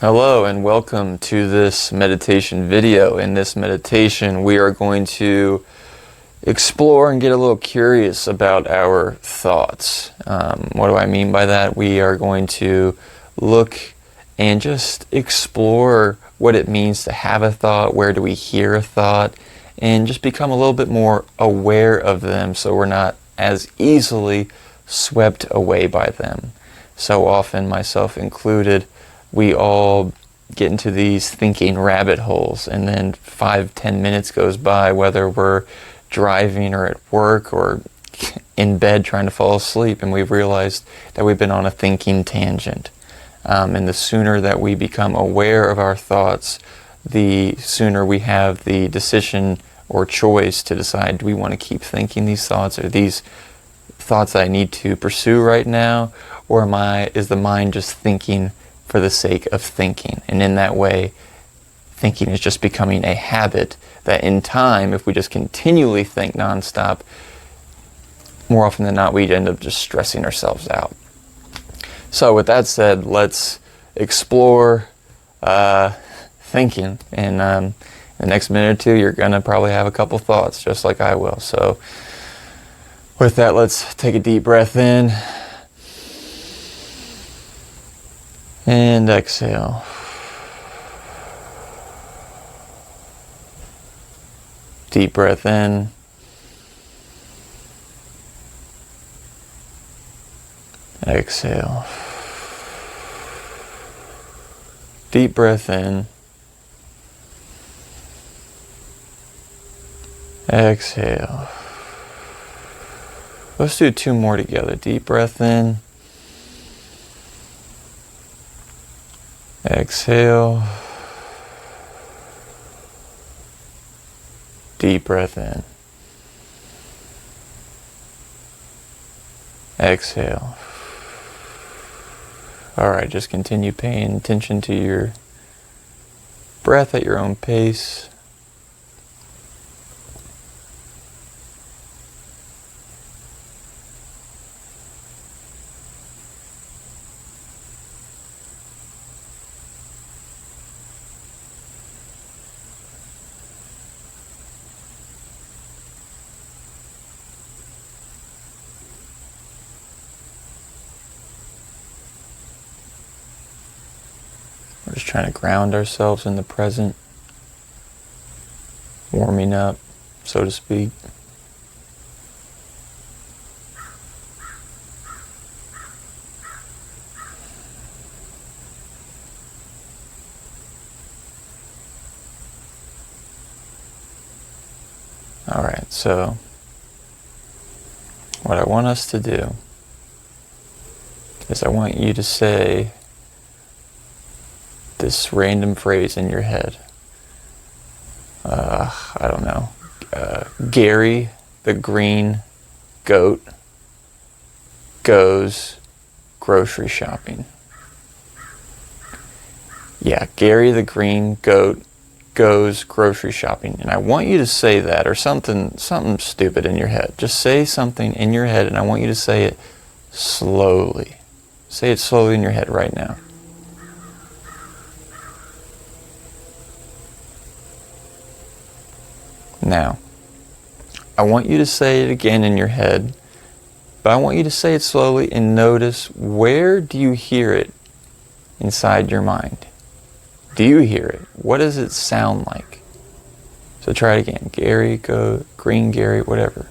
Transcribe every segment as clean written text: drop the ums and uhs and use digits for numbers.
Hello and welcome to this meditation video. In this meditation, we are going to explore and get a little curious about our thoughts. What do I mean by that? We are going to look and just explore what it means to have a thought, where do we hear a thought, and just become a little bit more aware of them so we're not as easily swept away by them. So often, myself included, we all get into these thinking rabbit holes, and then 5-10 minutes goes by, whether we're driving or at work or in bed trying to fall asleep, and we've realized that we've been on a thinking tangent. And the sooner that we become aware of our thoughts, the sooner we have the decision or choice to decide, do we want to keep thinking these thoughts, or these thoughts that I need to pursue right now, or is the mind just thinking for the sake of thinking? And in that way, thinking is just becoming a habit that in time, if we just continually think nonstop, more often than not, we end up just stressing ourselves out. So with that said, let's explore thinking. And the next minute or two, you're going to probably have a couple thoughts, just like I will. So with that, let's take a deep breath in. And exhale. Deep breath in. Exhale. Deep breath in. Exhale. Let's do two more together. Deep breath in. Exhale. Deep breath in. Exhale. All right, just continue paying attention to your breath at your own pace. We're just trying to ground ourselves in the present, warming up, so to speak. All right, so what I want us to do is I want you to say this random phrase in your head. I don't know. Gary the green goat goes grocery shopping. Yeah, Gary the green goat goes grocery shopping. And I want you to say that, or something stupid in your head. Just say something in your head, and I want you to say it slowly. Say it slowly in your head right now. Now, I want you to say it again in your head, but I want you to say it slowly and notice, where do you hear it inside your mind? Do you hear it? What does it sound like? So try it again. Gary, go, green Gary, whatever.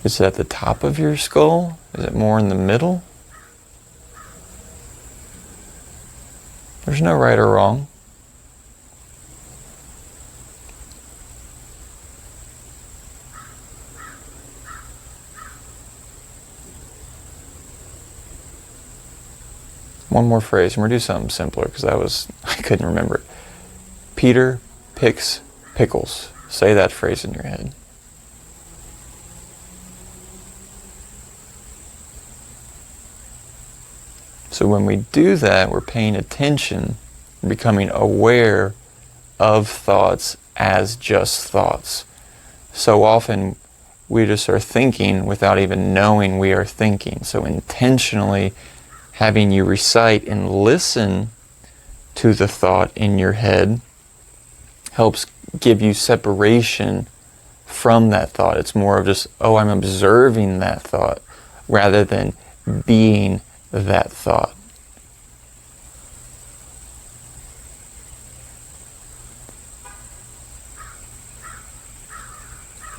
Is it at the top of your skull? Is it more in the middle? There's no right or wrong. One more phrase, and we're going to do something simpler because I couldn't remember it. Peter picks pickles. Say that phrase in your head. So when we do that, we're paying attention, becoming aware of thoughts as just thoughts. So often we just are thinking without even knowing we are thinking. So intentionally having you recite and listen to the thought in your head helps give you separation from that thought. It's more of just, oh, I'm observing that thought rather than being that thought.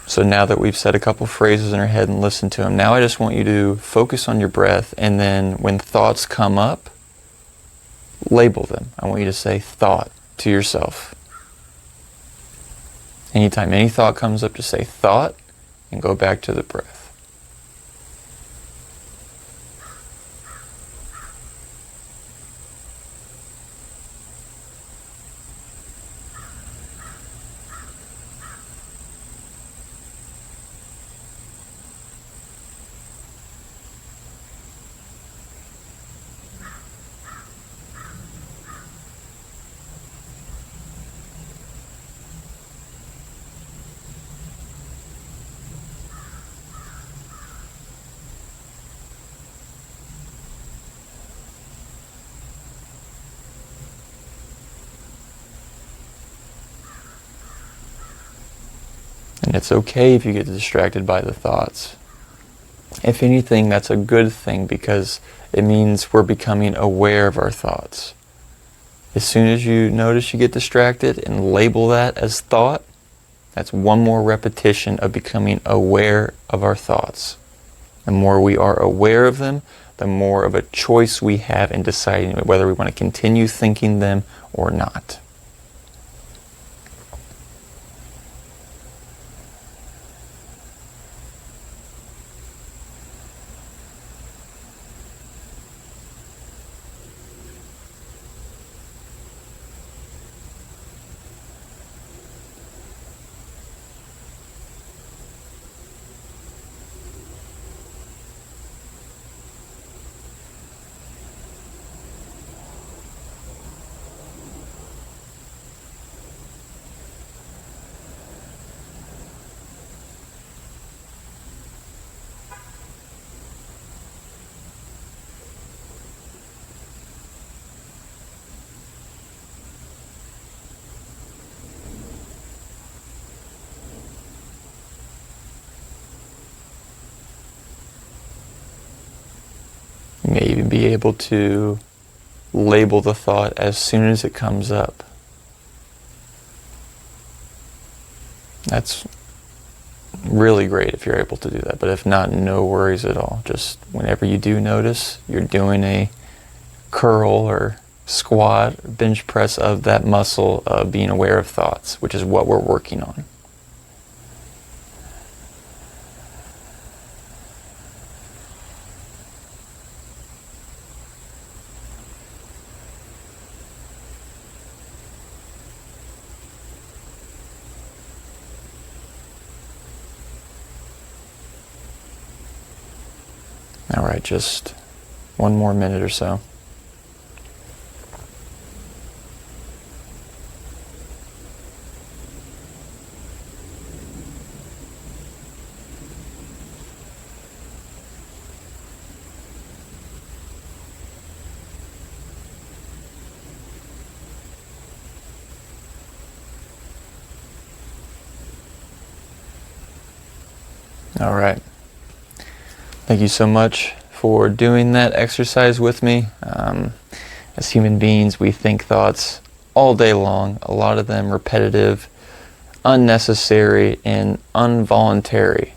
So now that we've said a couple phrases in our head and listened to them, now I just want you to focus on your breath, and then when thoughts come up, label them. I want you to say thought to yourself. Anytime any thought comes up, just say thought and go back to the breath. And it's okay if you get distracted by the thoughts. If anything, that's a good thing because it means we're becoming aware of our thoughts. As soon as you notice you get distracted and label that as thought, that's one more repetition of becoming aware of our thoughts. The more we are aware of them, the more of a choice we have in deciding whether we want to continue thinking them or not. You may even be able to label the thought as soon as it comes up. That's really great if you're able to do that, but if not, no worries at all. Just whenever you do notice you're doing a curl or squat or bench press of that muscle of being aware of thoughts, which is what we're working on. All right, just one more minute or so. All right. Thank you so much for doing that exercise with me. As human beings, we think thoughts all day long, a lot of them repetitive, unnecessary, and involuntarily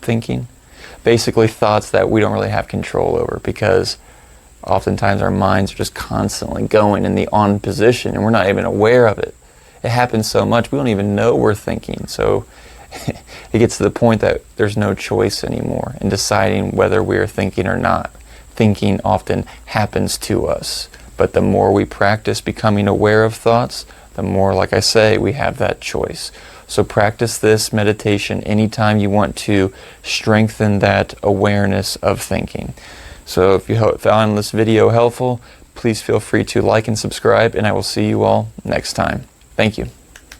thinking. Basically thoughts that we don't really have control over because oftentimes our minds are just constantly going in the on position and we're not even aware of it. It happens so much we don't even know we're thinking. So it gets to the point that there's no choice anymore in deciding whether we are thinking or not. Thinking often happens to us. But the more we practice becoming aware of thoughts, the more, like I say, we have that choice. So practice this meditation anytime you want to strengthen that awareness of thinking. So if you found this video helpful, please feel free to like and subscribe, and I will see you all next time. Thank you.